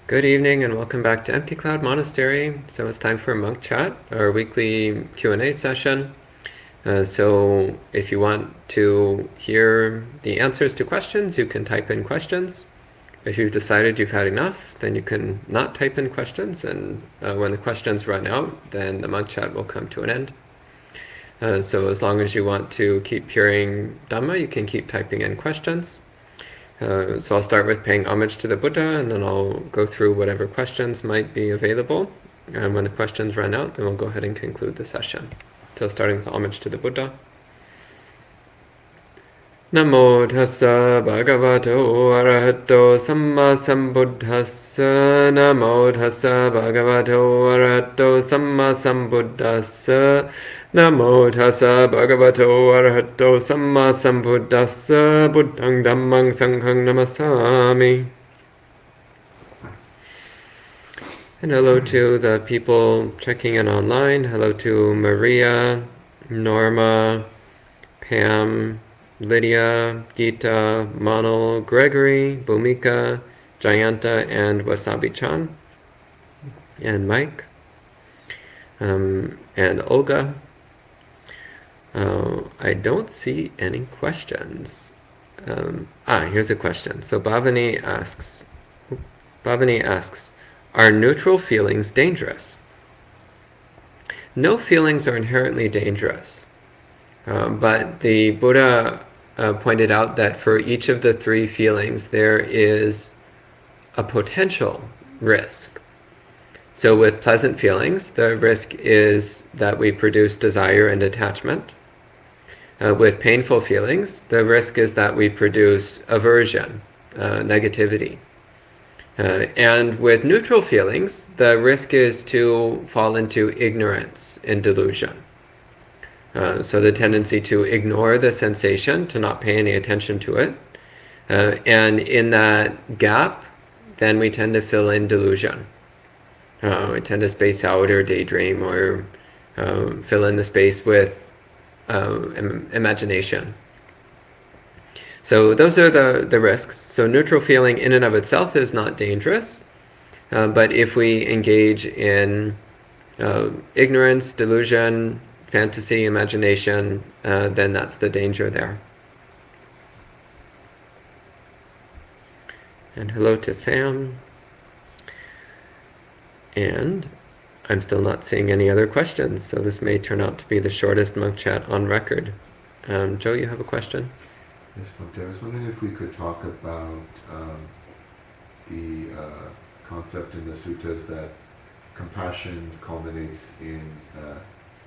Good evening and welcome back to Empty Cloud Monastery. So it's time for Monk Chat, our weekly Q&A session. So if you want to hear the answers to questions, you can type in questions. If you've decided you've had enough, then you can not type in questions, and when the questions run out, then the Monk Chat will come to an end. So as long as you want to keep hearing Dhamma, you can keep typing in questions. So I'll start with paying homage to the Buddha, and then I'll go through whatever questions might be available. And when the questions run out, then we'll go ahead and conclude the session. So starting with homage to the Buddha. Namo tassa bhagavato arahato samma sambuddhassa. Namo tassa bhagavato arahato samma sambuddhassa. Namo tassa bhagavato arahato samma sambuddhassa. Buddhang dhammang sanghang namasami. And hello to the people checking in online. Hello to Maria, Norma, Pam, Lydia, Gita, Manal, Gregory, Bhumika, Jayanta, and Wasabi-chan, and Mike, and Olga. I don't see any questions. Here's a question. So Bhavani asks, are neutral feelings dangerous? No feelings are inherently dangerous. But the Buddha pointed out that for each of the three feelings, there is a potential risk. So with pleasant feelings, the risk is that we produce desire and attachment. With painful feelings, the risk is that we produce aversion, negativity. And with neutral feelings, the risk is to fall into ignorance and delusion. So the tendency to ignore the sensation, to not pay any attention to it. And in that gap, then we tend to fill in delusion. We tend to space out or daydream or fill in the space with imagination. So those are the risks. So neutral feeling in and of itself is not dangerous. But if we engage in ignorance, delusion, fantasy, imagination, then that's the danger there. And hello to Sam. And I'm still not seeing any other questions, so this may turn out to be the shortest Monk Chat on record. Joe, you have a question? Yes, Bhakti. I was wondering if we could talk about the concept in the suttas that compassion culminates in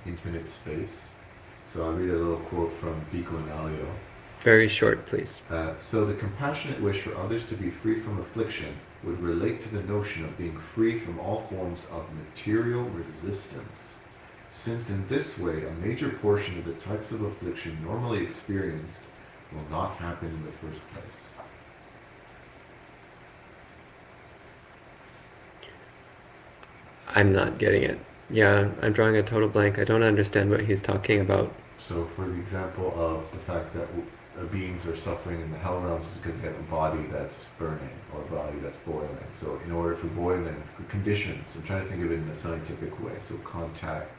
infinite space. So I'll read a little quote from Bhikkhu Nalio. Very short, please. So the compassionate wish for others to be free from affliction would relate to the notion of being free from all forms of material resistance, since in this way a major portion of the types of affliction normally experienced will not happen in the first place. I'm not getting it. Yeah, I'm drawing a total blank. I don't understand what he's talking about. So for the example of the fact that beings are suffering in the hell realms because they have a body that's burning or a body that's boiling. So in order for boiling, for conditions, I'm trying to think of it in a scientific way, so contact,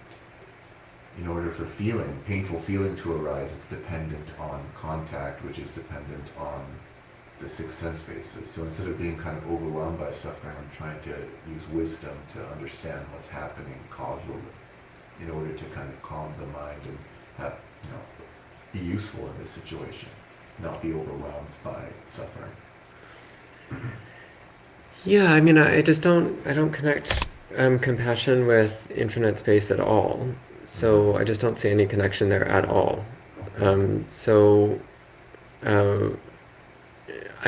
in order for feeling, painful feeling to arise, it's dependent on contact, which is dependent on the six sense bases. So instead of being kind of overwhelmed by suffering, I'm trying to use wisdom to understand what's happening causally in order to kind of calm the mind and have, be useful in this situation, not be overwhelmed by suffering. Yeah, I mean, I don't connect compassion with infinite space at all. So I just don't see any connection there at all. I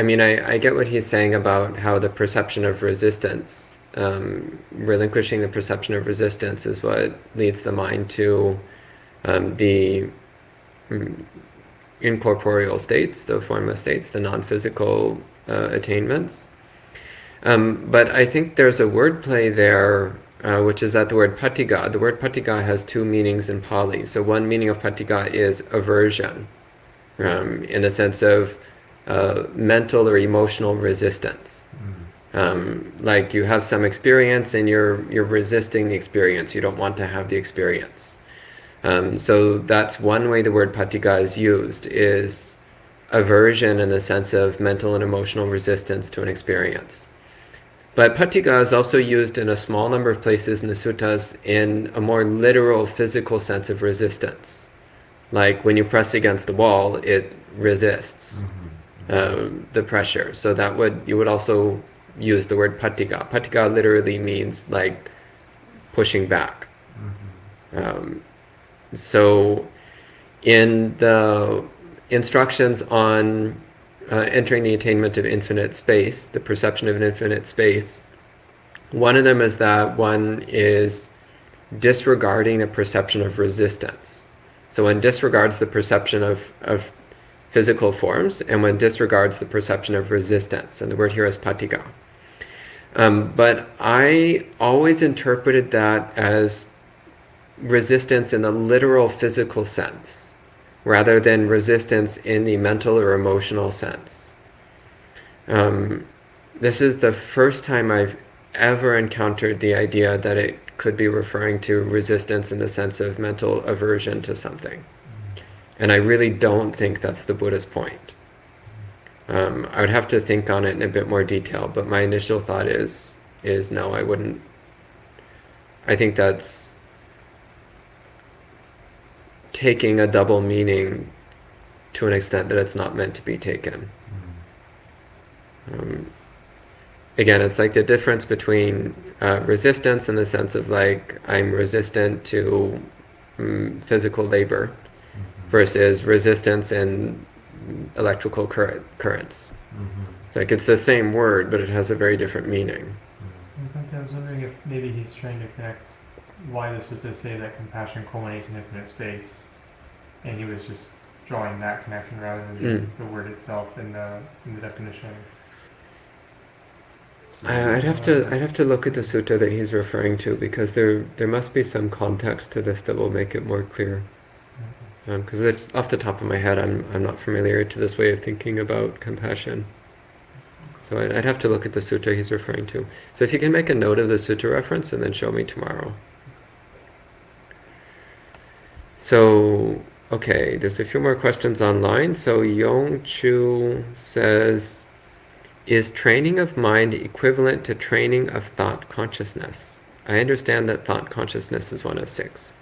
mean, I get what he's saying about how the perception of resistance, relinquishing the perception of resistance is what leads the mind to the incorporeal states, the formless states, the non-physical attainments. But I think there's a wordplay there, which is that the word patiga. The word patiga has two meanings in Pali. So one meaning of patiga is aversion, in the sense of mental or emotional resistance. Like you have some experience and you're resisting the experience. You don't want to have the experience. So that's one way the word patigha is used, is aversion in the sense of mental and emotional resistance to an experience. But patigha is also used in a small number of places in the suttas in a more literal physical sense of resistance. Like when you press against the wall, it resists the pressure. So you would also use the word patigha. Patigha literally means like pushing back. So in the instructions on entering the attainment of infinite space, the perception of an infinite space, one of them is that one is disregarding the perception of resistance. So one disregards the perception of physical forms, and one disregards the perception of resistance. And the word here is patigha. But I always interpreted that as resistance in the literal physical sense, rather than resistance in the mental or emotional sense. This is the first time I've ever encountered the idea that it could be referring to resistance in the sense of mental aversion to something. And I really don't think that's the Buddha's point. I would have to think on it in a bit more detail, but my initial thought is no, I wouldn't. I think that's taking a double meaning to an extent that it's not meant to be taken. Again, it's like the difference between resistance in the sense of like I'm resistant to physical labor versus resistance in electrical currents. It's like it's the same word, but it has a very different meaning. In fact, I was wondering if maybe he's trying to connect why the suttas say that compassion culminates in infinite space, and he was just drawing that connection rather than the word itself in the definition. I'd have to look at the sutta that he's referring to, because there must be some context to this that will make it more clear. Because it's off the top of my head, I'm not familiar to this way of thinking about compassion. So I'd have to look at the sutta he's referring to. So if you can make a note of the sutta reference and then show me tomorrow. So, okay, there's a few more questions online. So Yong Chu says, is training of mind equivalent to training of thought consciousness? I understand that thought consciousness is one of 6.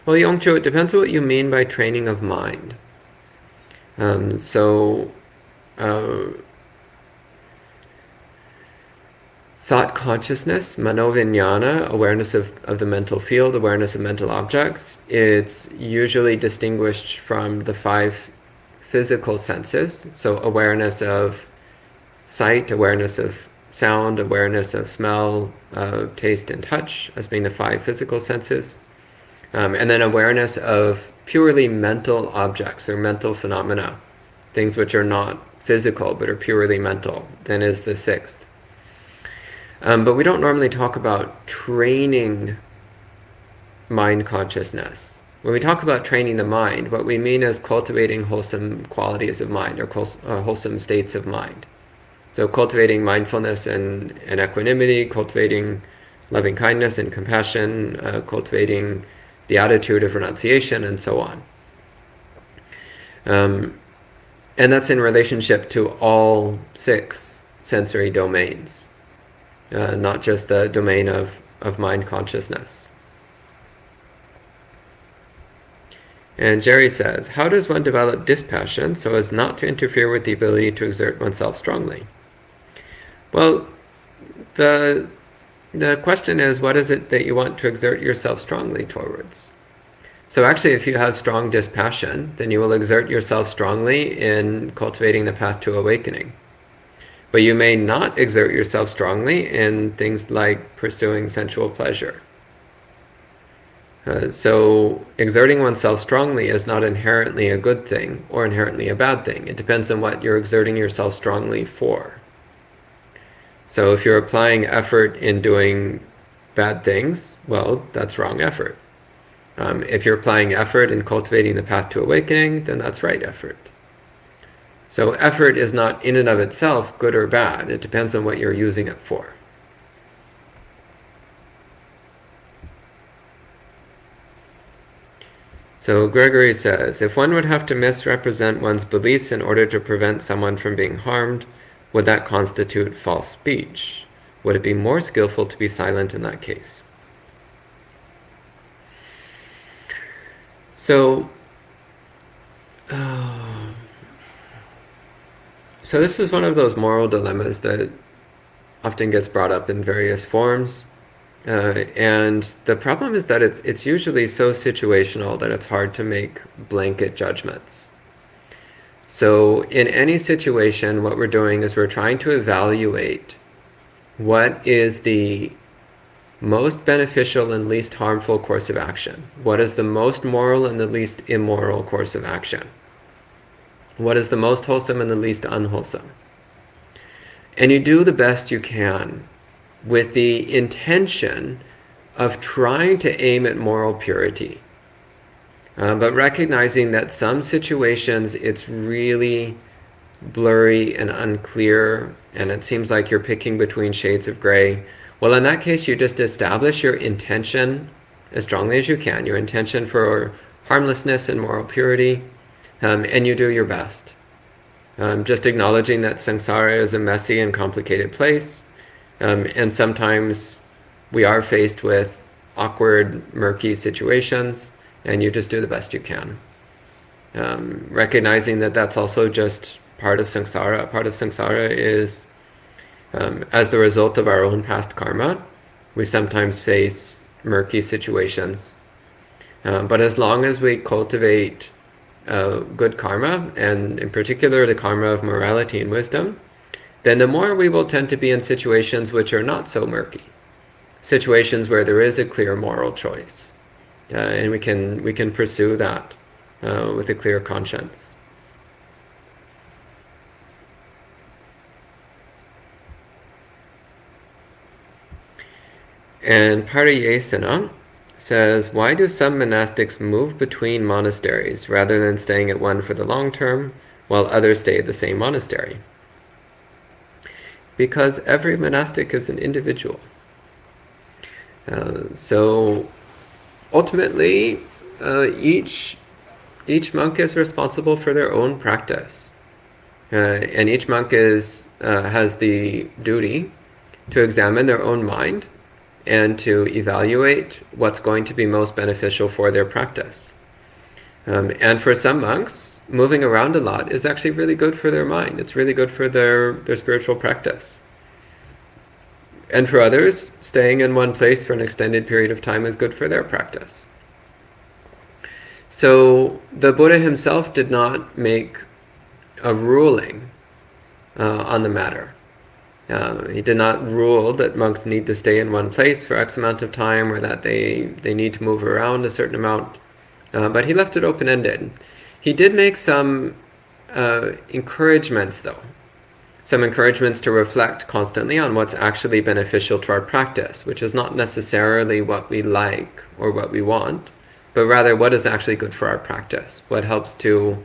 Well, Yong Chu, it depends on what you mean by training of mind. Thought consciousness, manovinyana, awareness of the mental field, awareness of mental objects, it's usually distinguished from the 5 physical senses. So awareness of sight, awareness of sound, awareness of smell, taste, and touch as being the 5 physical senses. And then awareness of purely mental objects or mental phenomena, things which are not physical but are purely mental, then is the 6th. But we don't normally talk about training mind consciousness. When we talk about training the mind, what we mean is cultivating wholesome qualities of mind, or wholesome states of mind. So cultivating mindfulness and equanimity, cultivating loving kindness and compassion, cultivating the attitude of renunciation, and so on. And that's in relationship to all 6 sensory domains, not just the domain of mind consciousness. And Jerry says, how does one develop dispassion so as not to interfere with the ability to exert oneself strongly? Well, the question is, what is it that you want to exert yourself strongly towards? So actually, if you have strong dispassion, then you will exert yourself strongly in cultivating the path to awakening. But you may not exert yourself strongly in things like pursuing sensual pleasure. So exerting oneself strongly is not inherently a good thing or inherently a bad thing. It depends on what you're exerting yourself strongly for. So if you're applying effort in doing bad things, well, that's wrong effort. If you're applying effort in cultivating the path to awakening, then that's right effort. So effort is not in and of itself good or bad. It depends on what you're using it for. So Gregory says, if one would have to misrepresent one's beliefs in order to prevent someone from being harmed, would that constitute false speech? Would it be more skillful to be silent in that case? So this is one of those moral dilemmas that often gets brought up in various forms. And the problem is that it's usually so situational that it's hard to make blanket judgments. So in any situation, what we're doing is we're trying to evaluate what is the most beneficial and least harmful course of action. What is the most moral and the least immoral course of action? What is the most wholesome and the least unwholesome? And you do the best you can with the intention of trying to aim at moral purity. But recognizing that some situations it's really blurry and unclear, and it seems like you're picking between shades of gray. Well, in that case, you just establish your intention as strongly as you can, your intention for harmlessness and moral purity, and you do your best. Just acknowledging that samsara is a messy and complicated place, and sometimes we are faced with awkward, murky situations, and you just do the best you can. Recognizing that that's also just part of samsara. Part of samsara is, as the result of our own past karma, we sometimes face murky situations. But as long as we cultivate good karma, and in particular the karma of morality and wisdom, then the more we will tend to be in situations which are not so murky. Situations where there is a clear moral choice. And we can pursue that with a clear conscience. And Pariyesana says, why do some monastics move between monasteries rather than staying at one for the long term, while others stay at the same monastery? Because every monastic is an individual. So ultimately, each monk is responsible for their own practice. And each monk has the duty to examine their own mind and to evaluate what's going to be most beneficial for their practice. And for some monks, moving around a lot is actually really good for their mind. It's really good for their spiritual practice. And for others, staying in one place for an extended period of time is good for their practice. So the Buddha himself did not make a ruling on the matter. He did not rule that monks need to stay in one place for X amount of time, or that they need to move around a certain amount. But he left it open-ended. He did make some encouragements, though. Some encouragements to reflect constantly on what's actually beneficial to our practice, which is not necessarily what we like or what we want, but rather what is actually good for our practice, what helps to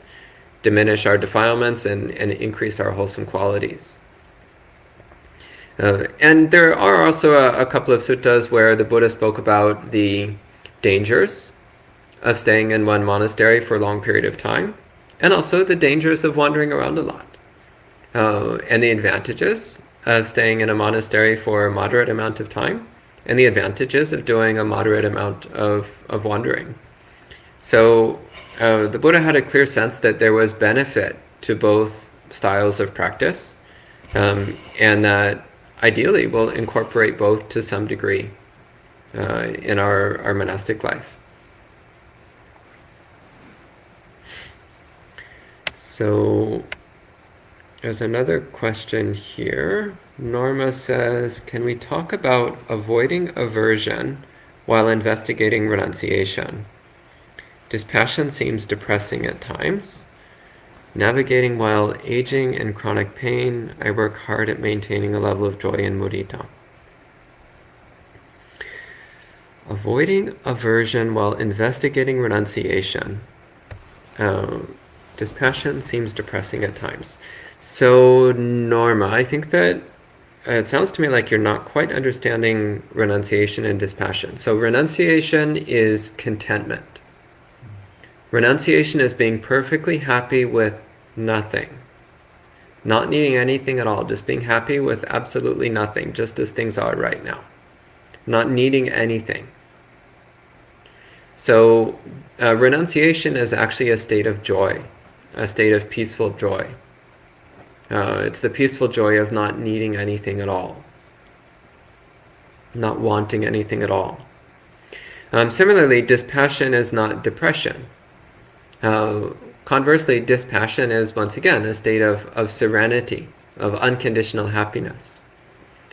diminish our defilements and increase our wholesome qualities. And there are also a couple of suttas where the Buddha spoke about the dangers of staying in one monastery for a long period of time, and also the dangers of wandering around a lot, and the advantages of staying in a monastery for a moderate amount of time, and the advantages of doing a moderate amount of wandering. So the Buddha had a clear sense that there was benefit to both styles of practice, and that ideally we'll incorporate both to some degree in our monastic life. So there's another question here. Norma says, can we talk about avoiding aversion while investigating renunciation? Dispassion seems depressing at times. Navigating while aging in chronic pain, I work hard at maintaining a level of joy and mudita. Avoiding aversion while investigating renunciation. Dispassion seems depressing at times. So, Norma, I think that it sounds to me like you're not quite understanding renunciation and dispassion. So, renunciation is contentment. Renunciation is being perfectly happy with nothing. Not needing anything at all, just being happy with absolutely nothing, just as things are right now. Not needing anything. So, renunciation is actually a state of joy, a state of peaceful joy. It's the peaceful joy of not needing anything at all, not wanting anything at all. Similarly, dispassion is not depression. Conversely, dispassion is, once again, a state of serenity, of unconditional happiness.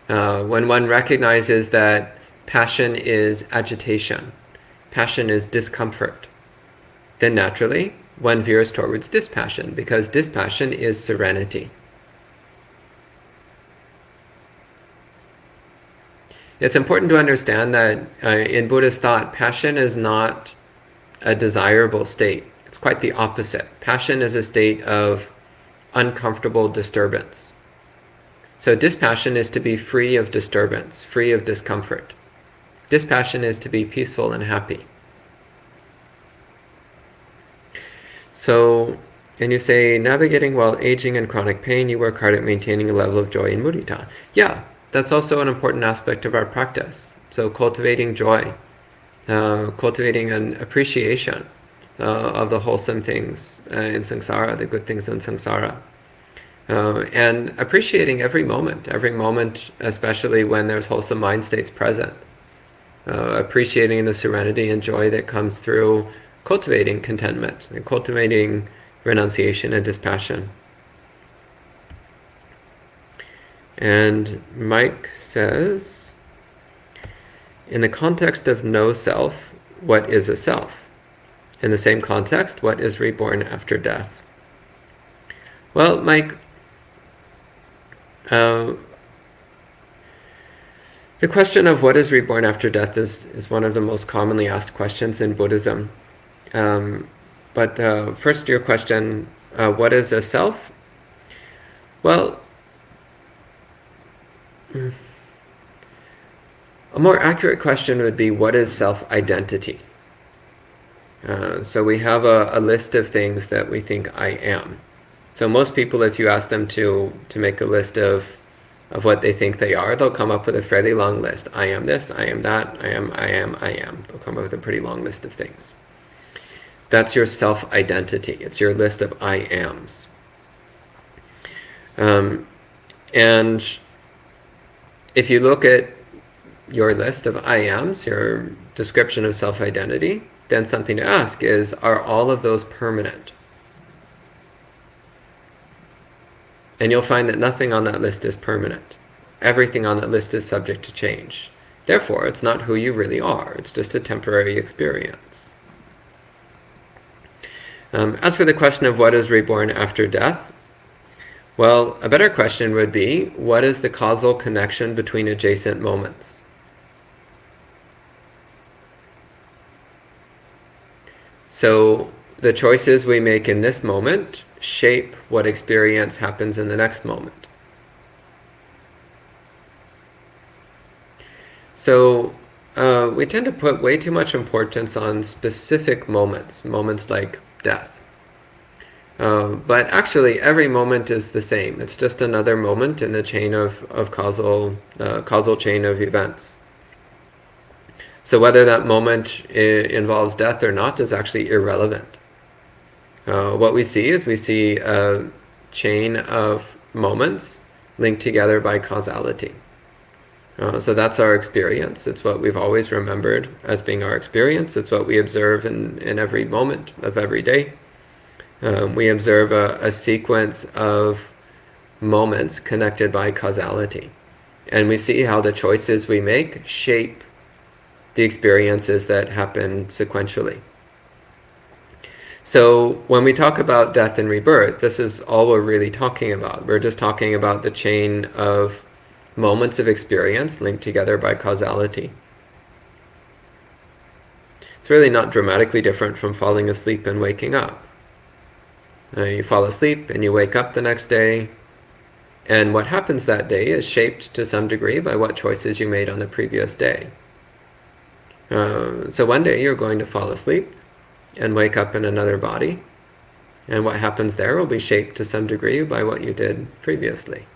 When one recognizes that passion is agitation, passion is discomfort, then naturally one veers towards dispassion, because dispassion is serenity. It's important to understand that in Buddhist thought, passion is not a desirable state. It's quite the opposite. Passion is a state of uncomfortable disturbance. So dispassion is to be free of disturbance, free of discomfort. Dispassion is to be peaceful and happy. So, and you say, navigating while aging and chronic pain, you work hard at maintaining a level of joy in mudita. Yeah, that's also an important aspect of our practice. So cultivating joy, cultivating an appreciation of the wholesome things in samsara, the good things in samsara. And appreciating every moment, especially when there's wholesome mind states present. Appreciating the serenity and joy that comes through cultivating contentment and cultivating renunciation and dispassion. And Mike says, in the context of no self, what is a self? In the same context, what is reborn after death? Well, Mike, the question of what is reborn after death is one of the most commonly asked questions in Buddhism. But first, your question, what is a self? Well, a more accurate question would be, what is self-identity? So we have a list of things that we think I am. So most people, if you ask them to make a list of what they think they are, they'll come up with a fairly long list. I am this, I am that, I am. They'll come up with a pretty long list of things. That's your self-identity. It's your list of I ams. And if you look at your list of I ams, your description of self-identity, then something to ask is, are all of those permanent? And you'll find that nothing on that list is permanent. Everything on that list is subject to change. Therefore, it's not who you really are. It's just a temporary experience. As for the question of what is reborn after death, well, a better question would be, what is the causal connection between adjacent moments? So the choices we make in this moment shape what experience happens in the next moment. So we tend to put way too much importance on specific moments like death. But actually, every moment is the same. It's just another moment in the chain of causal chain of events. So whether that moment involves death or not is actually irrelevant. What we see is a chain of moments linked together by causality. So that's our experience. It's what we've always remembered as being our experience. It's what we observe in every moment of every day. We observe a sequence of moments connected by causality. And we see how the choices we make shape the experiences that happen sequentially. So when we talk about death and rebirth, this is all we're really talking about. We're just talking about the chain of moments of experience linked together by causality. It's really not dramatically different from falling asleep and waking up. You fall asleep and you wake up the next day, and what happens that day is shaped to some degree by what choices you made on the previous day. So one day you're going to fall asleep and wake up in another body, and what happens there will be shaped to some degree by what you did previously.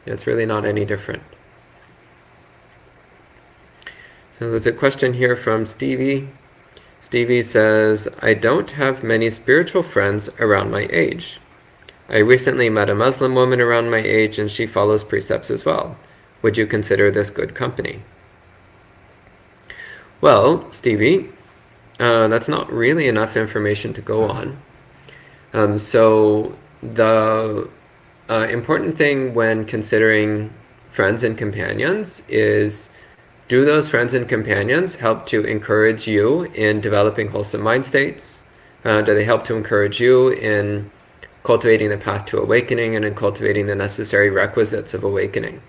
It's really not any different. So there's a question here from Stevie. Stevie says, I don't have many spiritual friends around my age. I recently met a Muslim woman around my age, and she follows precepts as well. Would you consider this good company? Well, Stevie, that's not really enough information to go on. So the important thing when considering friends and companions is, do those friends and companions help to encourage you in developing wholesome mind states? Do they help to encourage you in cultivating the path to awakening and in cultivating the necessary requisites of awakening?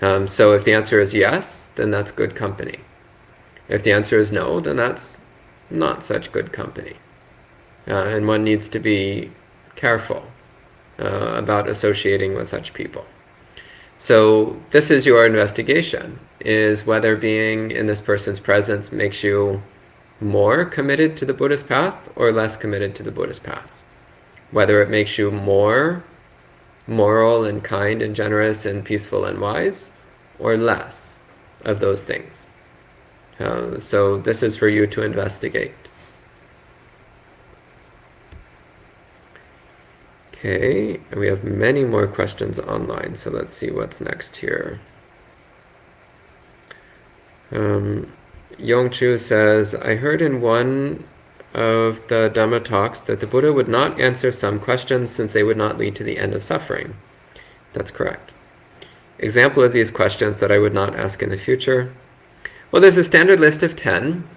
So if the answer is yes, then that's good company. If the answer is no, then that's not such good company. And one needs to be careful about associating with such people. So this is your investigation, is whether being in this person's presence makes you more committed to the Buddhist path or less committed to the Buddhist path. Whether it makes you more moral and kind and generous and peaceful and wise, or less of those things. So this is for you to investigate. Okay, and we have many more questions online, so let's see what's next here. Yongchu says, I heard in one of the Dhamma talks that the Buddha would not answer some questions since they would not lead to the end of suffering. That's correct. Example of these questions that I would not ask in the future. Well, there's a standard list of 10.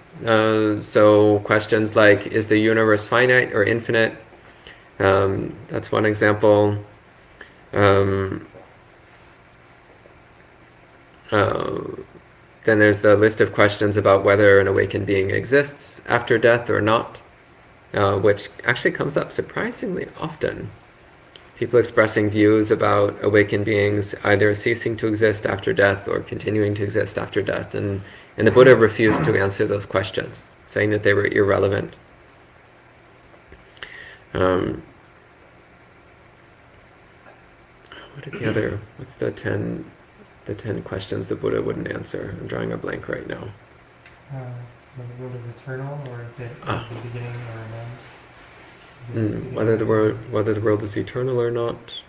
So questions like, is the universe finite or infinite? That's one example. Then there's the list of questions about whether an awakened being exists after death or not, which actually comes up surprisingly often. People expressing views about awakened beings either ceasing to exist after death or continuing to exist after death, and the Buddha refused to answer those questions, saying that they were irrelevant. What's the 10 questions the Buddha wouldn't answer? I'm drawing a blank right now. Whether the world is eternal, or if it is the beginning or an end. Whether the world is eternal or not.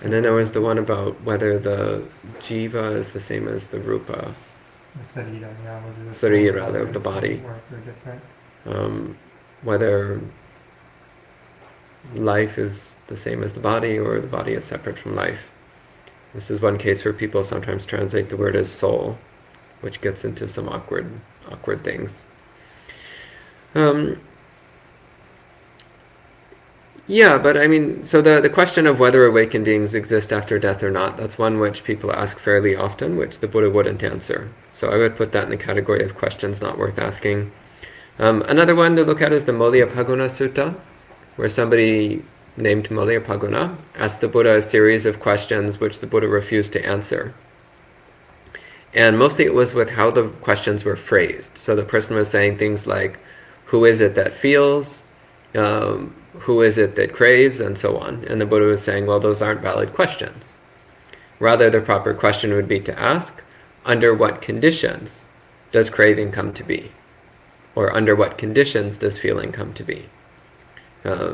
And then there was the one about whether the jiva is the same as the rupa. The sarira, yeah. Sarira, the body. Whether life is the same as the body, or the body is separate from life. This is one case where people sometimes translate the word as soul, which gets into some awkward things. Yeah, but I mean, so the question of whether awakened beings exist after death or not, that's one which people ask fairly often, which the Buddha wouldn't answer. So I would put that in the category of questions not worth asking. Another one to look at is the Molyapaguna Sutta, where somebody named Molyapaguna asked the Buddha a series of questions which the Buddha refused to answer. And mostly it was with how the questions were phrased. So the person was saying things like, who is it that feels? Who is it that craves? And so on. And the Buddha was saying, well, those aren't valid questions. Rather, the proper question would be to ask, under what conditions does craving come to be? Or under what conditions does feeling come to be?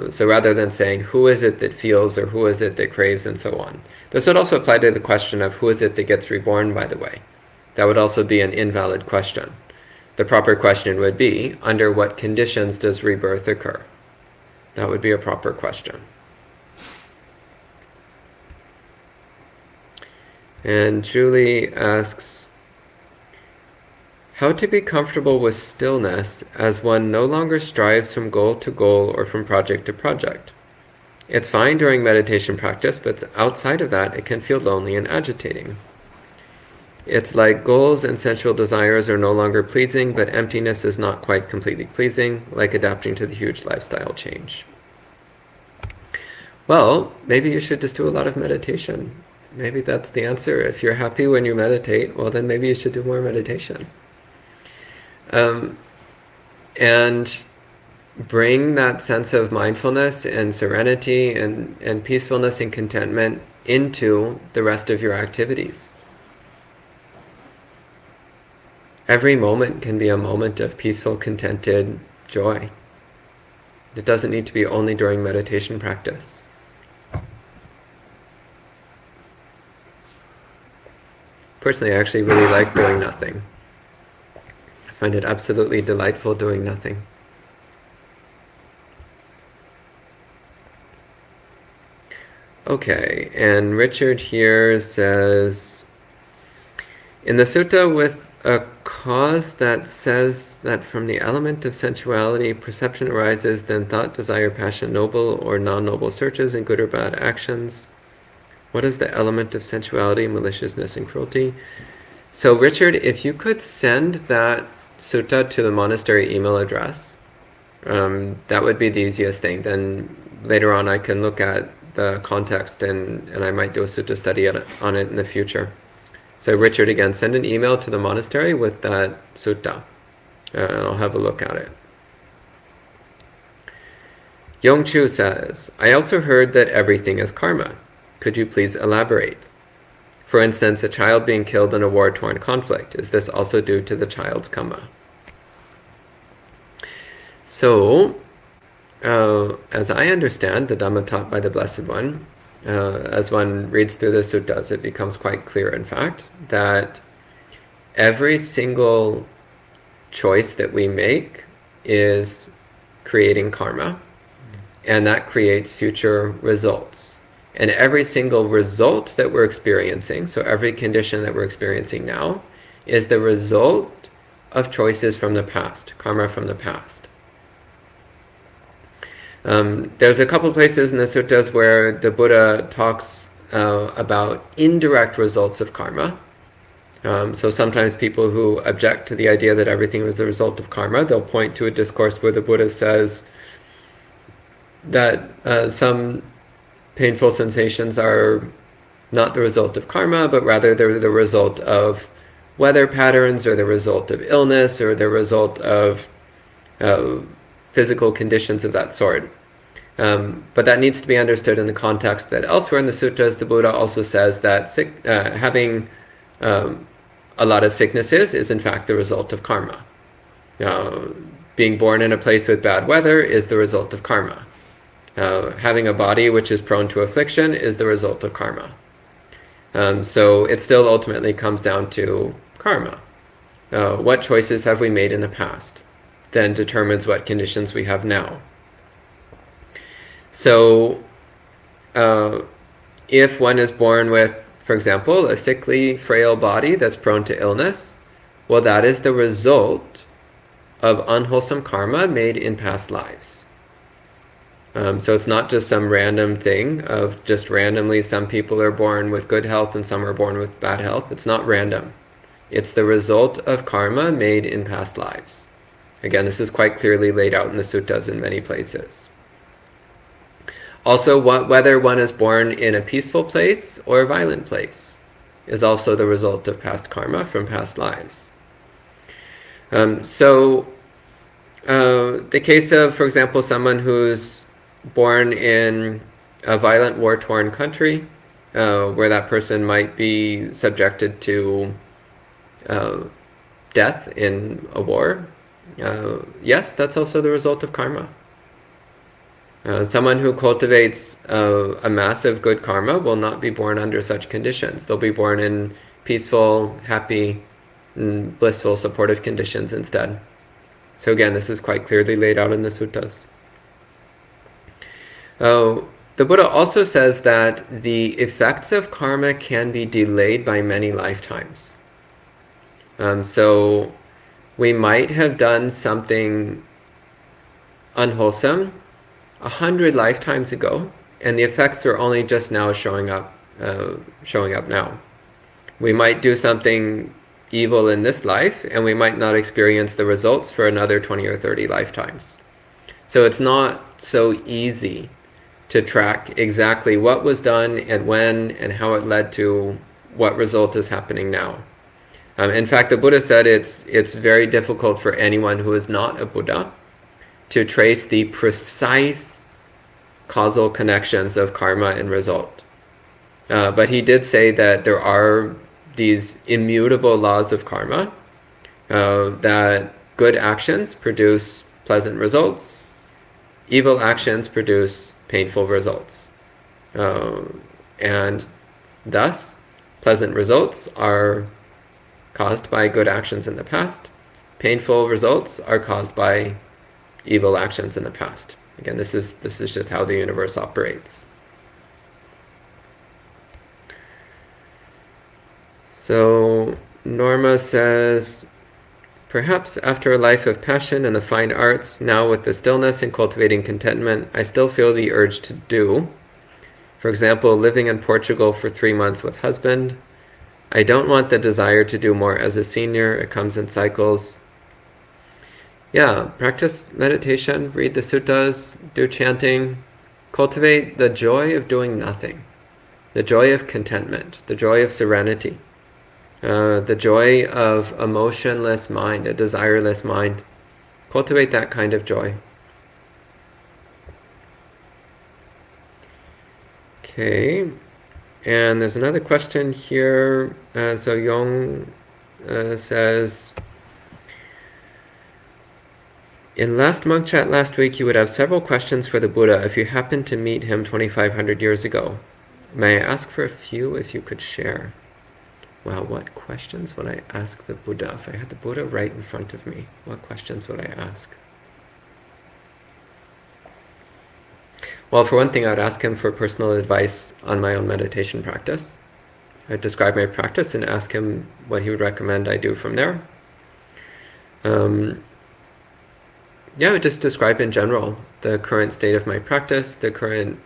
So rather than saying, who is it that feels, or who is it that craves, and so on. This would also apply to the question of who is it that gets reborn, by the way. That would also be an invalid question. The proper question would be, under what conditions does rebirth occur? That would be a proper question. And Julie asks, how to be comfortable with stillness as one no longer strives from goal to goal or from project to project. It's fine during meditation practice, but outside of that, it can feel lonely and agitating. It's like goals and sensual desires are no longer pleasing, but emptiness is not quite completely pleasing, like adapting to the huge lifestyle change. Well, maybe you should just do a lot of meditation. Maybe that's the answer. If you're happy when you meditate, well, then maybe you should do more meditation. And bring that sense of mindfulness and serenity and peacefulness and contentment into the rest of your activities. Every moment can be a moment of peaceful, contented joy. It doesn't need to be only during meditation practice. Personally, I actually really like doing nothing. I find it absolutely delightful doing nothing. Okay, and Richard here says, in the sutta with a cause that says that from the element of sensuality perception arises, then thought, desire, passion, noble or non-noble searches and good or bad actions. What is the element of sensuality, maliciousness, and cruelty? So Richard, if you could send that sutta to the monastery email address, that would be the easiest thing. Then later on I can look at the context and I might do a sutta study on it in the future. So Richard, again, send an email to the monastery with that sutta, and I'll have a look at it. Yongchu says, I also heard that everything is karma. Could you please elaborate? For instance, a child being killed in a war-torn conflict. Is this also due to the child's karma? So, as I understand the Dhamma taught by the Blessed One, as one reads through the suttas, it becomes quite clear, in fact, that every single choice that we make is creating karma, and that creates future results. And every single result that we're experiencing, so every condition that we're experiencing now, is the result of choices from the past, karma from the past. There's a couple places in the suttas where the Buddha talks about indirect results of karma. So sometimes people who object to the idea that everything was the result of karma, they'll point to a discourse where the Buddha says that some painful sensations are not the result of karma, but rather they're the result of weather patterns, or the result of illness, or the result of physical conditions of that sort. But that needs to be understood in the context that elsewhere in the sutras, the Buddha also says that having a lot of sicknesses is in fact the result of karma. Being born in a place with bad weather is the result of karma. Having a body which is prone to affliction is the result of karma. So it still ultimately comes down to karma. What choices have we made in the past then determines what conditions we have now. So if one is born with, for example, a sickly, frail body that's prone to illness, well, that is the result of unwholesome karma made in past lives. So it's not just some random thing of just randomly some people are born with good health and some are born with bad health. It's not random. It's the result of karma made in past lives. Again, this is quite clearly laid out in the suttas in many places. Also, whether one is born in a peaceful place or a violent place is also the result of past karma from past lives. The case of, for example, someone who's born in a violent war-torn country, where that person might be subjected to death in a war, yes, that's also the result of karma. Someone who cultivates a massive good karma will not be born under such conditions. They'll be born in peaceful, happy, and blissful, supportive conditions instead. So again, this is quite clearly laid out in the suttas. The Buddha also says that the effects of karma can be delayed by many lifetimes. So we might have done something unwholesome 100 lifetimes ago, and the effects are only just now showing up now. We might do something evil in this life, and we might not experience the results for another 20 or 30 lifetimes. So it's not so easy to track exactly what was done and when and how it led to what result is happening now. In fact, the Buddha said it's very difficult for anyone who is not a Buddha to trace the precise causal connections of karma and result. But he did say that there are these immutable laws of karma, that good actions produce pleasant results, evil actions produce painful results. And thus, pleasant results are caused by good actions in the past. Painful results are caused by evil actions in the past. Again, this is just how the universe operates. So Norma says, perhaps after a life of passion in the fine arts, now with the stillness and cultivating contentment, I still feel the urge to do. For example, living in Portugal for 3 months with husband. I don't want the desire to do more as a senior. It comes in cycles. Yeah, practice meditation, read the suttas, do chanting, cultivate the joy of doing nothing, the joy of contentment, the joy of serenity, the joy of a motionless mind, a desireless mind. Cultivate that kind of joy. Okay, and there's another question here. So Yong says, in last monk chat last week, you would have several questions for the Buddha if you happened to meet him 2,500 years ago. May I ask for a few if you could share? Wow, what questions would I ask the Buddha? If I had the Buddha right in front of me, what questions would I ask? Well, for one thing, I would ask him for personal advice on my own meditation practice. I'd describe my practice and ask him what he would recommend I do from there. Yeah, I would just describe in general the current state of my practice, the current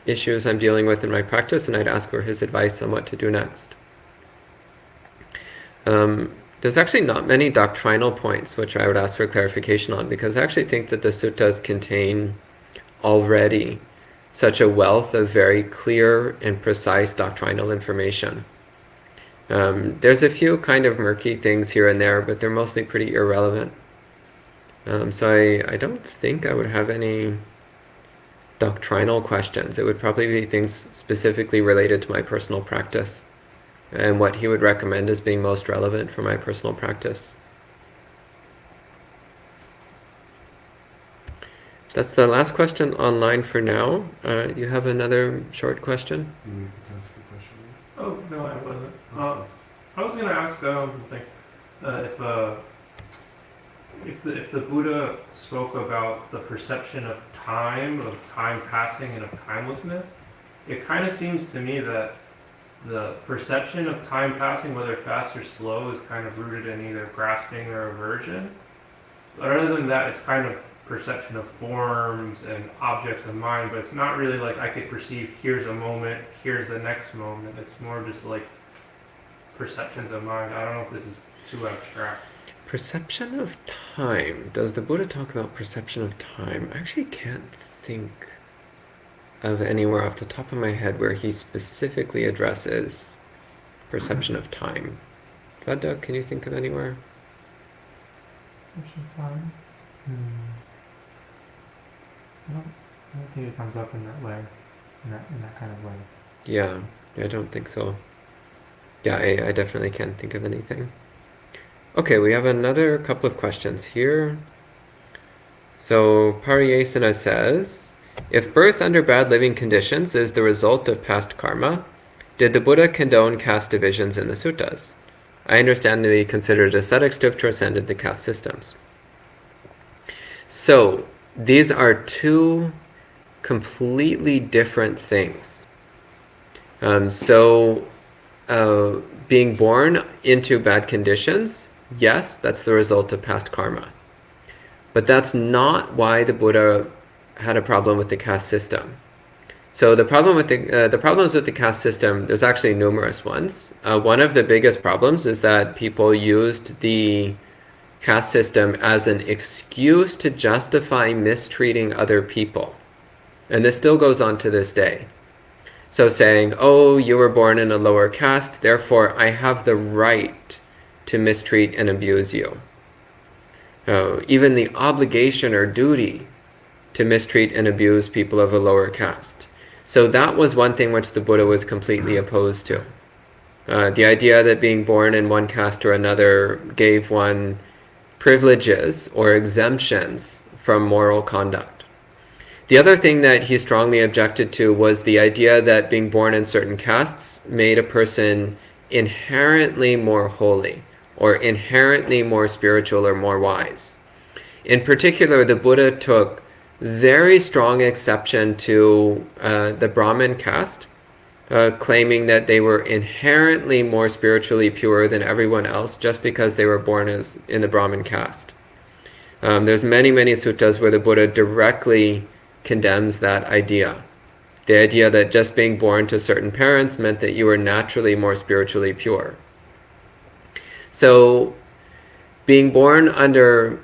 issues I'm dealing with in my practice, and I'd ask for his advice on what to do next. There's actually not many doctrinal points which I would ask for clarification on, because I actually think that the suttas contain already such a wealth of very clear and precise doctrinal information. There's a few kind of murky things here and there, but they're mostly pretty irrelevant. So I don't think I would have any doctrinal questions. It would probably be things specifically related to my personal practice and what he would recommend as being most relevant for my personal practice. That's the last question online for now. You have another short question? You can ask a question. Oh, no, I wasn't. I was going to ask, if the Buddha spoke about the perception of time passing, and of timelessness, it kind of seems to me that the perception of time passing, whether fast or slow, is kind of rooted in either grasping or aversion. But other than that, it's kind of perception of forms and objects of mind, but it's not really like I could perceive, here's a moment, here's the next moment. It's more just like perceptions of mind. I don't know if this is too abstract. Perception of time. Does the Buddha talk about perception of time? I actually can't think of anywhere off the top of my head where he specifically addresses perception of time. Vada, can you think of anywhere? Perception of time? I don't think it comes up in that way, in that kind of way. Yeah, I don't think so. Yeah, I definitely can't think of anything. Okay, we have another couple of questions here. So Pariyasana says, if birth under bad living conditions is the result of past karma, did the Buddha condone caste divisions in the suttas? I understand that he considered ascetics to have transcended the caste systems. So these are two completely different things. Being born into bad conditions, yes, that's the result of past karma. But that's not why the Buddha had a problem with the caste system. So the problem with the problems with the caste system, there's actually numerous ones. One of the biggest problems is that people used the caste system as an excuse to justify mistreating other people. And this still goes on to this day. So saying, oh, you were born in a lower caste, therefore I have the right to mistreat and abuse you. Even the obligation or duty to mistreat and abuse people of a lower caste. So that was one thing which the Buddha was completely opposed to. The idea that being born in one caste or another gave one privileges or exemptions from moral conduct. The other thing that he strongly objected to was the idea that being born in certain castes made a person inherently more holy or inherently more spiritual or more wise. In particular, the Buddha took very strong exception to the Brahmin caste, claiming that they were inherently more spiritually pure than everyone else just because they were born in the Brahmin caste. There's many suttas where the Buddha directly condemns that idea. The idea that just being born to certain parents meant that you were naturally more spiritually pure. So, being born under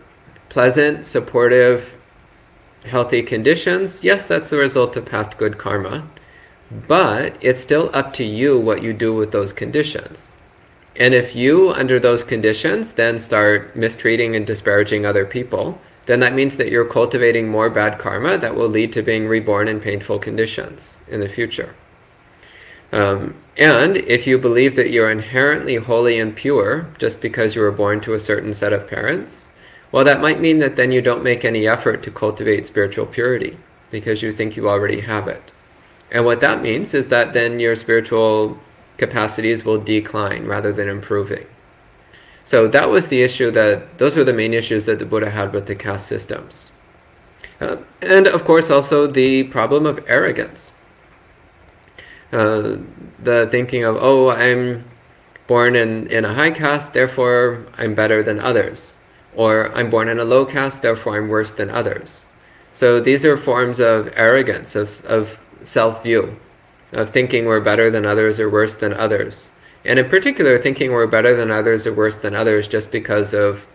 pleasant, supportive, healthy conditions, yes, that's the result of past good karma, but it's still up to you what you do with those conditions. And if you, under those conditions, then start mistreating and disparaging other people, then that means that you're cultivating more bad karma that will lead to being reborn in painful conditions in the future. And if you believe that you're inherently holy and pure just because you were born to a certain set of parents, well, that might mean that then you don't make any effort to cultivate spiritual purity because you think you already have it. And what that means is that then your spiritual capacities will decline rather than improving. So that was the issue those were the main issues that the Buddha had with the caste systems. And of course also the problem of arrogance. The thinking of, oh, I'm born in a high caste, therefore I'm better than others. Or I'm born in a low caste, therefore I'm worse than others. So these are forms of arrogance, of self-view, of thinking we're better than others or worse than others. And in particular, thinking we're better than others or worse than others just because of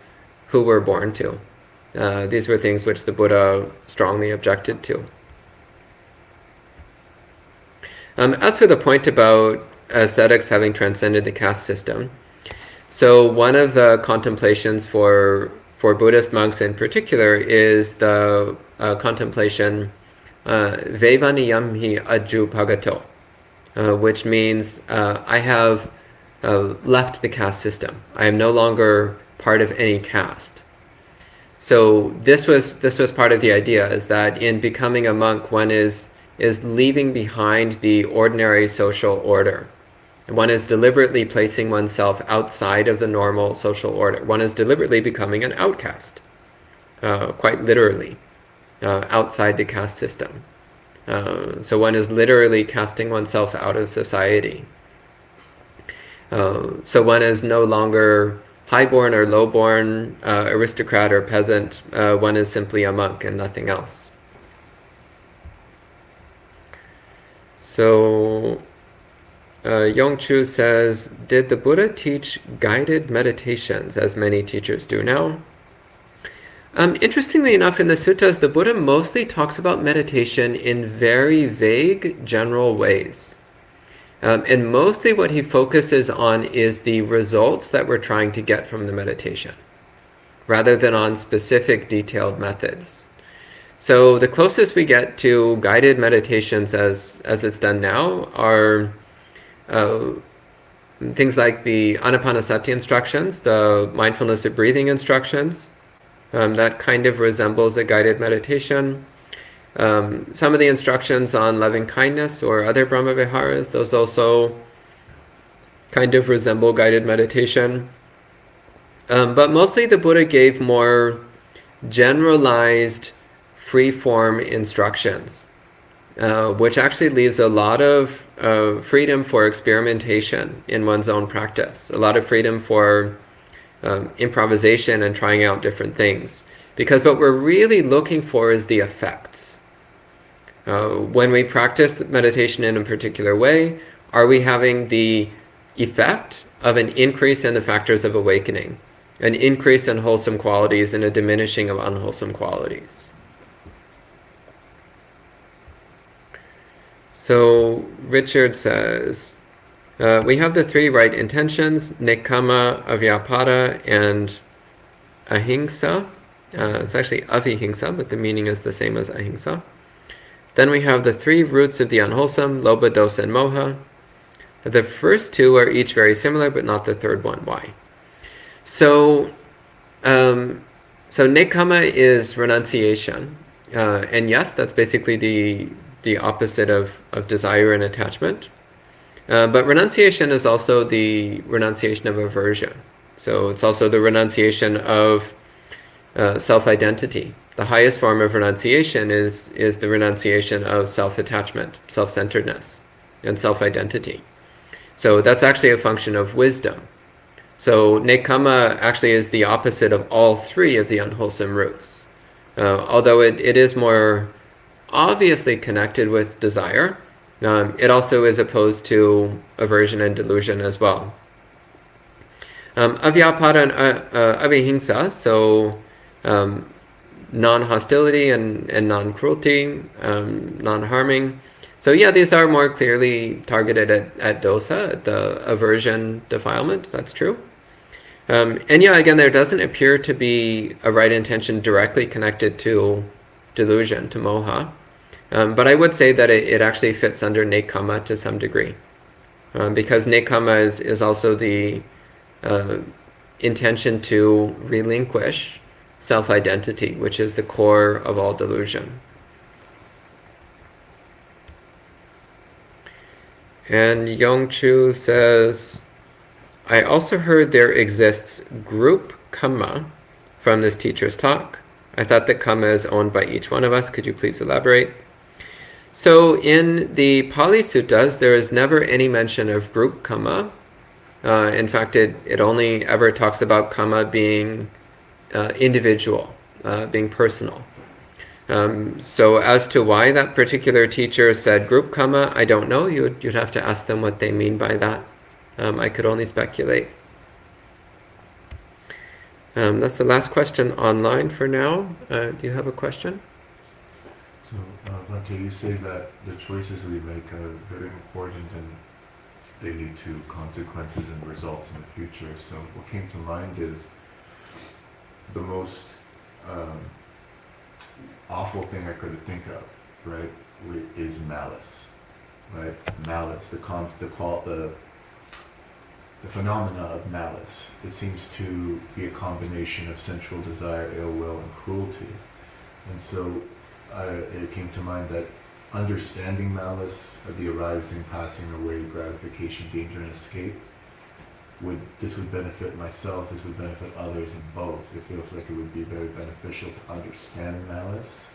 who we're born to. These were things which the Buddha strongly objected to. As for the point about ascetics having transcended the caste system, so one of the contemplations for Buddhist monks in particular is the contemplation Vevaniyamhi Aju Pagato, which means I have left the caste system. I am no longer part of any caste. So this was part of the idea, is that in becoming a monk, one is leaving behind the ordinary social order. One is deliberately placing oneself outside of the normal social order. One is deliberately becoming an outcast, quite literally, outside the caste system. So one is literally casting oneself out of society. So one is no longer highborn or lowborn, aristocrat or peasant. One is simply a monk and nothing else. So Yongchu says, did the Buddha teach guided meditations as many teachers do now? Interestingly enough, in the suttas, the Buddha mostly talks about meditation in very vague, general ways. And mostly what he focuses on is the results that we're trying to get from the meditation, rather than on specific, detailed methods. So the closest we get to guided meditations as it's done now are things like the Anapanasati instructions, the mindfulness of breathing instructions. That kind of resembles a guided meditation. Some of the instructions on loving kindness or other Brahmaviharas, those also kind of resemble guided meditation. But mostly the Buddha gave more generalized, free-form instructions, which actually leaves a lot of freedom for experimentation in one's own practice, a lot of freedom for improvisation and trying out different things. Because what we're really looking for is the effects. When we practice meditation in a particular way, are we having the effect of an increase in the factors of awakening, an increase in wholesome qualities and a diminishing of unwholesome qualities? So Richard says, we have the three right intentions, nekkhamma, avyapada, and ahimsa. It's actually avihingsa, but the meaning is the same as ahimsa. Then we have the three roots of the unwholesome, lobha, dosa, and moha. The first two are each very similar, but not the third one. Why? So nekkhamma is renunciation. And yes, that's basically the opposite of desire and attachment. But renunciation is also the renunciation of aversion. So it's also the renunciation of self-identity. The highest form of renunciation is the renunciation of self-attachment, self-centeredness, and self-identity. So that's actually a function of wisdom. So nekkhamma actually is the opposite of all three of the unwholesome roots. Although it is more obviously connected with desire, it also is opposed to aversion and delusion as well. Avyapada and avihingsa, so non-hostility and non-cruelty, non-harming. So yeah, these are more clearly targeted at dosa, at the aversion defilement, that's true. And yeah, again, there doesn't appear to be a right intention directly connected to delusion, to moha. But I would say that it actually fits under nekkhamma to some degree. Because nekkhamma is also the intention to relinquish self-identity, which is the core of all delusion. And Yongchu says, I also heard there exists group kamma from this teacher's talk. I thought that kamma is owned by each one of us. Could you please elaborate? So in the Pali Suttas, there is never any mention of group kamma. In fact, it only ever talks about kamma being individual, being personal. So as to why that particular teacher said group kamma, I don't know. You'd have to ask them what they mean by that. I could only speculate. That's the last question online for now. Do you have a question? So, Bhante, you say that the choices we make are very important and they lead to consequences and results in the future. So what came to mind is the most awful thing I could think of, right, is malice, right? Malice, the phenomena of malice. It seems to be a combination of sensual desire, ill will, and cruelty. And so it came to mind that understanding malice, or the arising, passing away, gratification, danger, and escape, this would benefit myself, this would benefit others in both. It feels like it would be very beneficial to understand malice.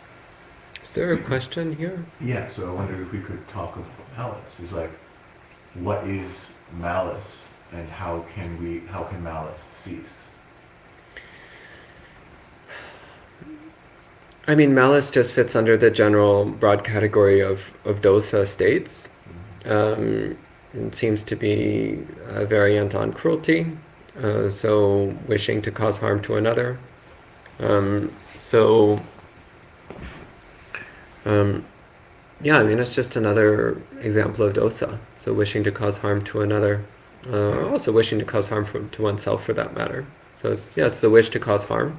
Is there a question here? Yeah, so I wonder if we could talk about malice. It's like, what is malice, and how can malice cease? I mean, malice just fits under the general broad category of dosa states. It seems to be a variant on cruelty, so wishing to cause harm to another. Yeah, I mean, it's just another example of dosa. So wishing to cause harm to another, also wishing to cause harm to oneself for that matter. So it's the wish to cause harm.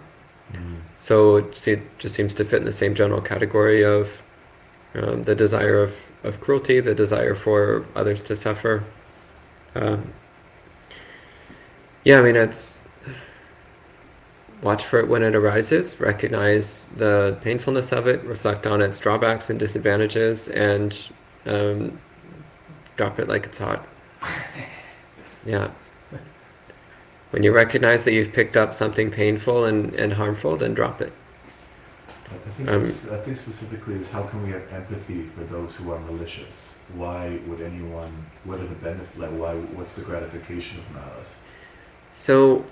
So it just seems to fit in the same general category of the desire of cruelty, the desire for others to suffer. Yeah, I mean, it's watch for it when it arises, recognize the painfulness of it, reflect on its drawbacks and disadvantages, and drop it like it's hot. Yeah. When you recognize that you've picked up something painful and harmful, then drop it. I think specifically is how can we have empathy for those who are malicious? Why would anyone, what are the benefits, what's the gratification of malice? So,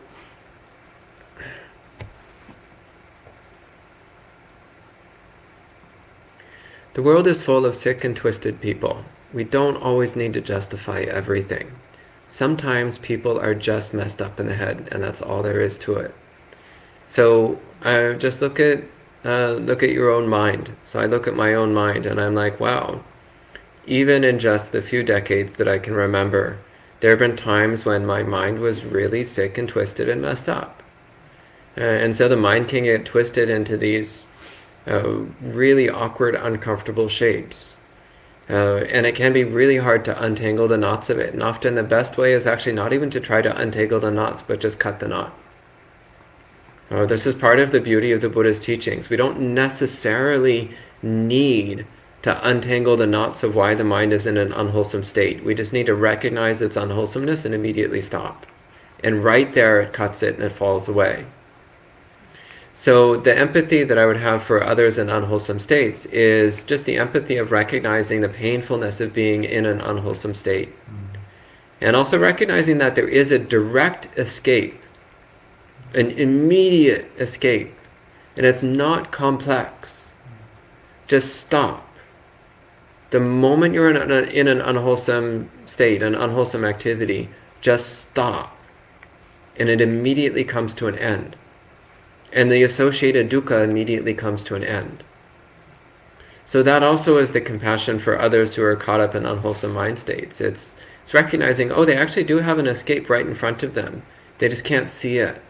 the world is full of sick and twisted people. We don't always need to justify everything. Sometimes people are just messed up in the head, and that's all there is to it. So just look at your own mind. So I look at my own mind, and I'm like, wow, even in just the few decades that I can remember, there have been times when my mind was really sick and twisted and messed up. And so the mind can get twisted into these really awkward, uncomfortable shapes. And it can be really hard to untangle the knots of it. And often the best way is actually not even to try to untangle the knots, but just cut the knot. This is part of the beauty of the Buddha's teachings. We don't necessarily need to untangle the knots of why the mind is in an unwholesome state. We just need to recognize its unwholesomeness and immediately stop. And right there it cuts it and it falls away. So the empathy that I would have for others in unwholesome states is just the empathy of recognizing the painfulness of being in an unwholesome state. And also recognizing that there is a direct escape, an immediate escape, and it's not complex. Just stop. The moment you're in an unwholesome state, an unwholesome activity, just stop. And it immediately comes to an end. And the associated dukkha immediately comes to an end. So that also is the compassion for others who are caught up in unwholesome mind states. It's recognizing, oh, they actually do have an escape right in front of them. They just can't see it.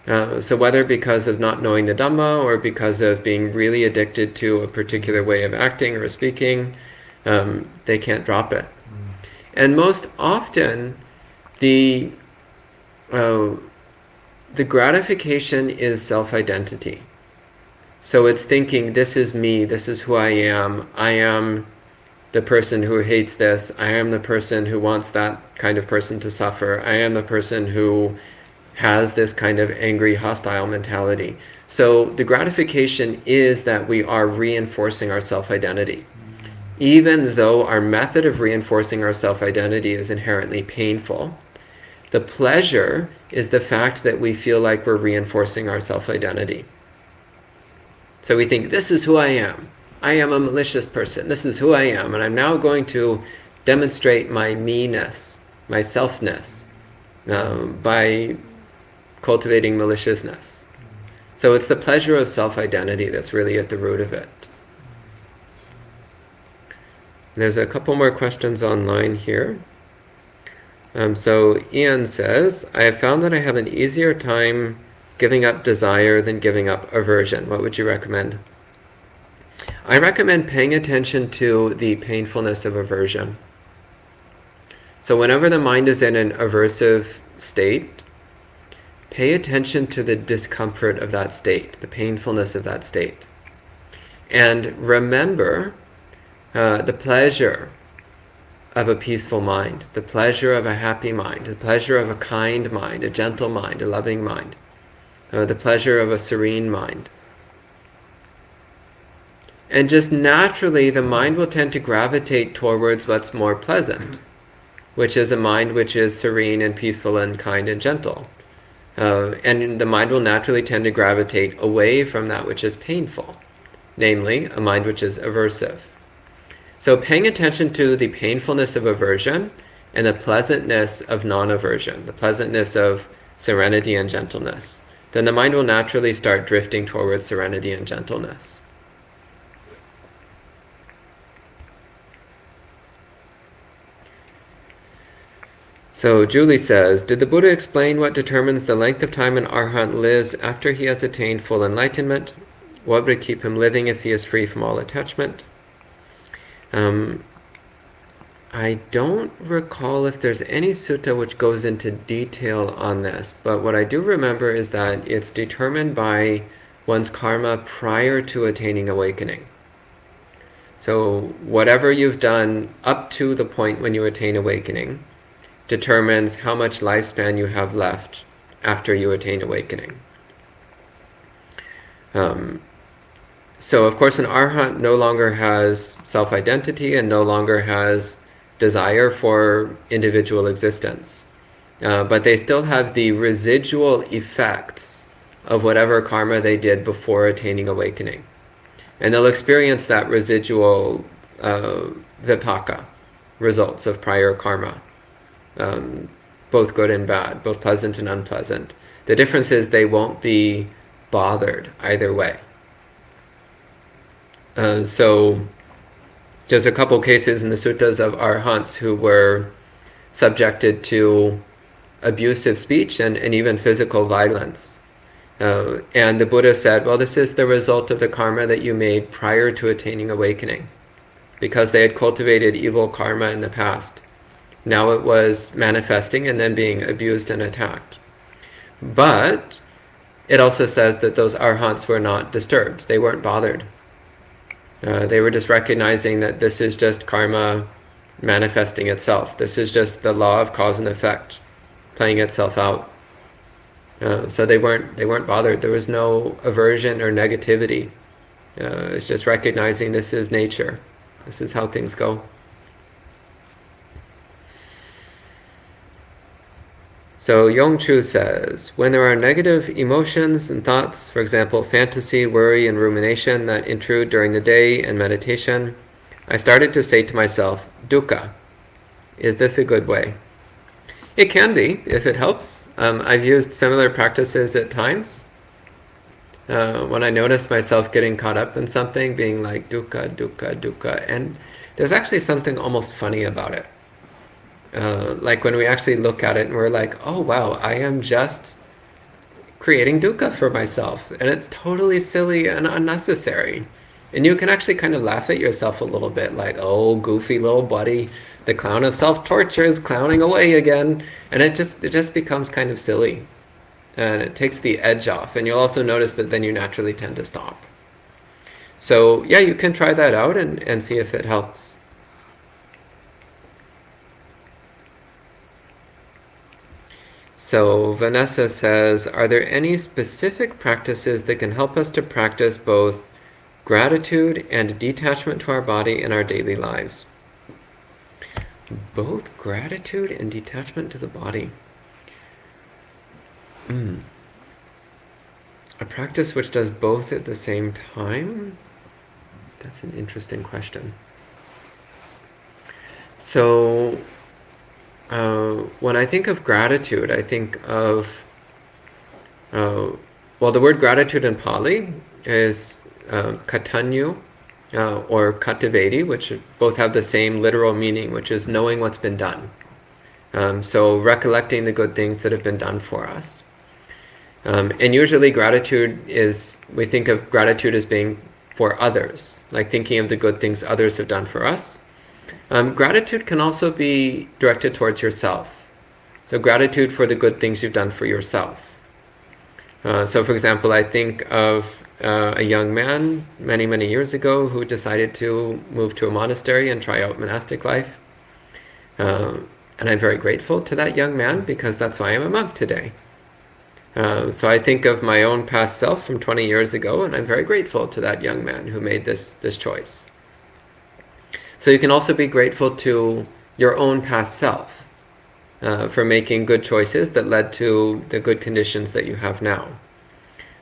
So whether because of not knowing the Dhamma or because of being really addicted to a particular way of acting or speaking, they can't drop it. And most often, the gratification is self-identity. So it's thinking, this is me, this is who I am the person who hates this, I am the person who wants that kind of person to suffer, I am the person who has this kind of angry, hostile mentality. So the gratification is that we are reinforcing our self-identity. Even though our method of reinforcing our self-identity is inherently painful, the pleasure is the fact that we feel like we're reinforcing our self-identity. So we think, this is who I am. I am a malicious person. This is who I am. And I'm now going to demonstrate my me-ness, my selfness, by cultivating maliciousness. So it's the pleasure of self-identity that's really at the root of it. There's a couple more questions online here. So Ian says, I have found that I have an easier time giving up desire than giving up aversion. What would you recommend? I recommend paying attention to the painfulness of aversion. So whenever the mind is in an aversive state, pay attention to the discomfort of that state, the painfulness of that state. And remember the pleasure of a peaceful mind, the pleasure of a happy mind, the pleasure of a kind mind, a gentle mind, a loving mind, the pleasure of a serene mind. And just naturally, the mind will tend to gravitate towards what's more pleasant, which is a mind which is serene and peaceful and kind and gentle. And the mind will naturally tend to gravitate away from that which is painful, namely, a mind which is aversive. So paying attention to the painfulness of aversion and the pleasantness of non-aversion, the pleasantness of serenity and gentleness, then the mind will naturally start drifting towards serenity and gentleness. So Julie says, did the Buddha explain what determines the length of time an arhat lives after he has attained full enlightenment? What would keep him living if he is free from all attachment? I don't recall if there's any sutta which goes into detail on this, but what I do remember is that it's determined by one's karma prior to attaining awakening. So whatever you've done up to the point when you attain awakening determines how much lifespan you have left after you attain awakening. So of course an arhat no longer has self-identity and no longer has desire for individual existence. But they still have the residual effects of whatever karma they did before attaining awakening. And they'll experience that residual vipaka, results of prior karma. Both good and bad, both pleasant and unpleasant. The difference is they won't be bothered either way. So There's a couple cases in the suttas of arhants who were subjected to abusive speech and even physical violence. And the Buddha said, well, this is the result of the karma that you made prior to attaining awakening, because they had cultivated evil karma in the past. Now it was manifesting and then being abused and attacked. But it also says that those arhants were not disturbed. They weren't bothered. They were just recognizing that this is just karma manifesting itself. This is just the law of cause and effect playing itself out. So they weren't bothered. There was no aversion or negativity. It's just recognizing this is nature. This is how things go. So Yongchu says, when there are negative emotions and thoughts, for example, fantasy, worry, and rumination that intrude during the day and meditation, I started to say to myself, dukkha, is this a good way? It can be, if it helps. I've used similar practices at times. When I notice myself getting caught up in something, being like dukkha, dukkha, dukkha, and there's actually something almost funny about it. Like when we actually look at it and we're like, oh wow, I am just creating dukkha for myself, and it's totally silly and unnecessary. And you can actually kind of laugh at yourself a little bit, like, oh, goofy little buddy, the clown of self-torture is clowning away again, and it just becomes kind of silly, and it takes the edge off. And you'll also notice that then you naturally tend to stop. So yeah, you can try that out and see if it helps. So Vanessa says, are there any specific practices that can help us to practice both gratitude and detachment to our body in our daily lives? Both gratitude and detachment to the body. A practice which does both at the same time? That's an interesting question. So when I think of gratitude, I think of, well, the word gratitude in Pali is katanyu or cultivating, which both have the same literal meaning, which is knowing what's been done. So recollecting the good things that have been done for us. And usually gratitude is, we think of gratitude as being for others, like thinking of the good things others have done for us. Gratitude can also be directed towards yourself. So gratitude for the good things you've done for yourself. So for example, I think of a young man many, many years ago who decided to move to a monastery and try out monastic life. And I'm very grateful to that young man because that's why I'm a monk today. So I think of my own past self from 20 years ago, and I'm very grateful to that young man who made this choice. So you can also be grateful to your own past self for making good choices that led to the good conditions that you have now.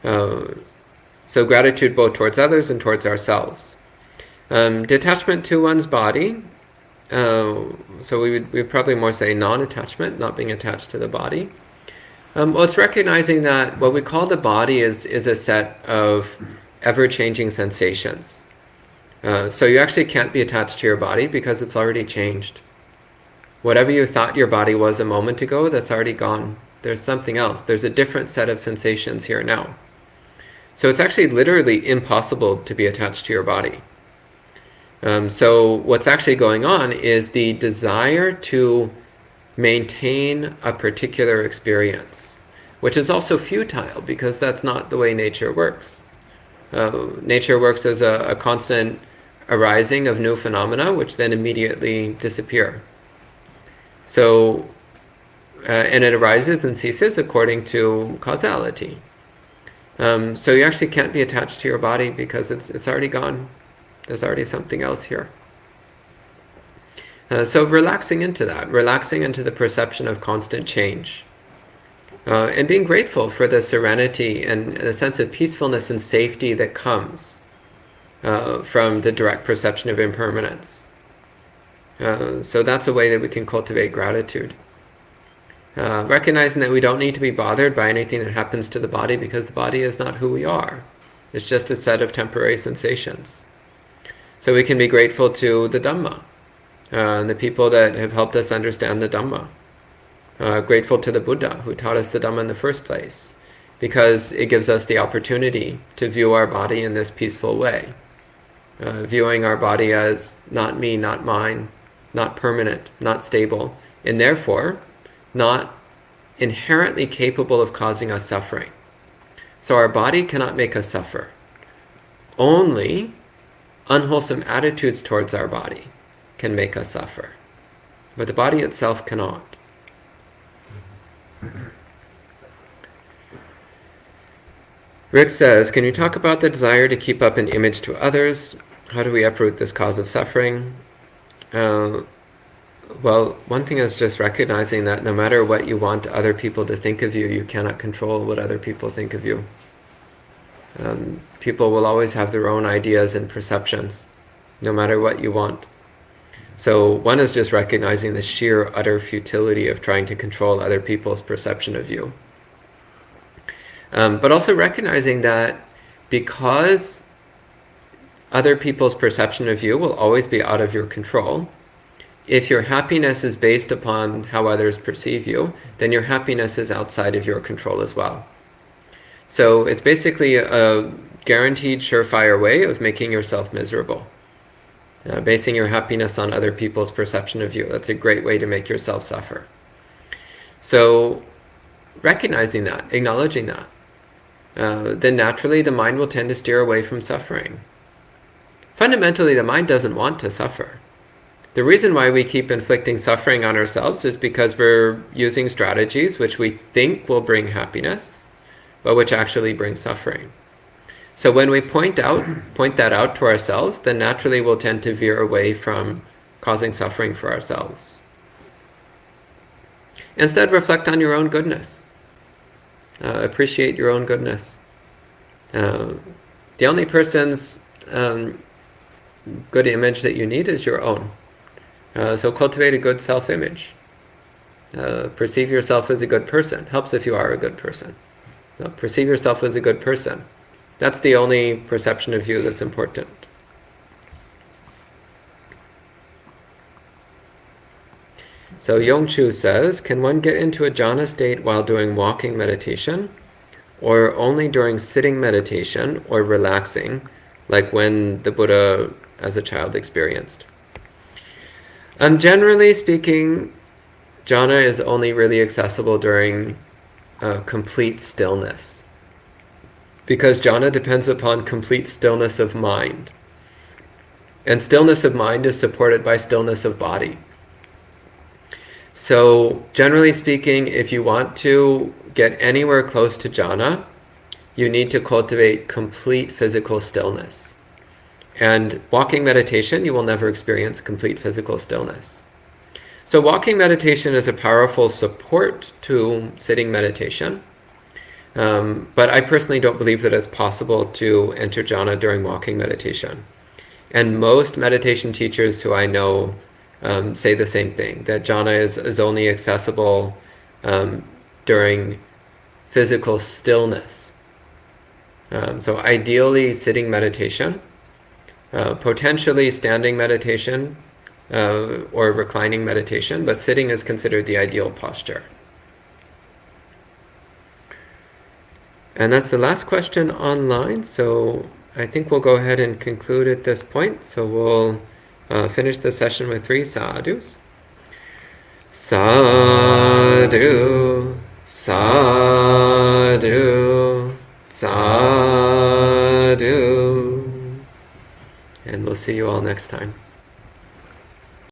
So gratitude both towards others and towards ourselves. Detachment to one's body. So we would probably more say non-attachment, not being attached to the body. Well, it's recognizing that what we call the body is a set of ever-changing sensations. So you actually can't be attached to your body because it's already changed. Whatever you thought your body was a moment ago, that's already gone. There's something else. There's a different set of sensations here now. So it's actually literally impossible to be attached to your body. So what's actually going on is the desire to maintain a particular experience, which is also futile because that's not the way nature works. Nature works as a constant arising of new phenomena, which then immediately disappear. So, and it arises and ceases according to causality. So you actually can't be attached to your body because it's already gone. There's already something else here. So relaxing into that, relaxing into the perception of constant change. And being grateful for the serenity and the sense of peacefulness and safety that comes from the direct perception of impermanence. So that's a way that we can cultivate gratitude. Recognizing that we don't need to be bothered by anything that happens to the body because the body is not who we are. It's just a set of temporary sensations. So we can be grateful to the Dhamma, and the people that have helped us understand the Dhamma. Grateful to the Buddha who taught us the Dhamma in the first place, because it gives us the opportunity to view our body in this peaceful way. Viewing our body as not me, not mine, not permanent, not stable, and therefore not inherently capable of causing us suffering. So our body cannot make us suffer. Only unwholesome attitudes towards our body can make us suffer. But the body itself cannot. Rick says, can you talk about the desire to keep up an image to others? How do we uproot this cause of suffering? Well, one thing is just recognizing that no matter what you want other people to think of you, you cannot control what other people think of you. People will always have their own ideas and perceptions, no matter what you want. So one is just recognizing the sheer utter futility of trying to control other people's perception of you. But also recognizing that because other people's perception of you will always be out of your control, if your happiness is based upon how others perceive you, then your happiness is outside of your control as well. So it's basically a guaranteed surefire way of making yourself miserable. Basing your happiness on other people's perception of you, that's a great way to make yourself suffer. So recognizing that, acknowledging that, then naturally the mind will tend to steer away from suffering. Fundamentally, the mind doesn't want to suffer. The reason why we keep inflicting suffering on ourselves is because we're using strategies which we think will bring happiness, but which actually bring suffering. So when we point that out to ourselves, then naturally we'll tend to veer away from causing suffering for ourselves. Instead, reflect on your own goodness. Appreciate your own goodness. The only person's good image that you need is your own. So cultivate a good self-image. Perceive yourself as a good person. Helps if you are a good person. Perceive yourself as a good person. That's the only perception of you that's important. So Yongchu says, can one get into a jhana state while doing walking meditation, or only during sitting meditation or relaxing, like when the Buddha as a child experienced? Generally speaking, jhana is only really accessible during complete stillness, because jhana depends upon complete stillness of mind. And stillness of mind is supported by stillness of body. So generally speaking, if you want to get anywhere close to jhana, you need to cultivate complete physical stillness. And walking meditation, you will never experience complete physical stillness. So walking meditation is a powerful support to sitting meditation. But I personally don't believe that it's possible to enter jhana during walking meditation. And most meditation teachers who I know say the same thing, that jhana is only accessible during physical stillness. So ideally sitting meditation, potentially standing meditation, or reclining meditation, but sitting is considered the ideal posture. And that's the last question online, so I think we'll go ahead and conclude at this point. So we'll finish the session with 3 sadhus. Sadhu, sadhu, sadhu. And we'll see you all next time.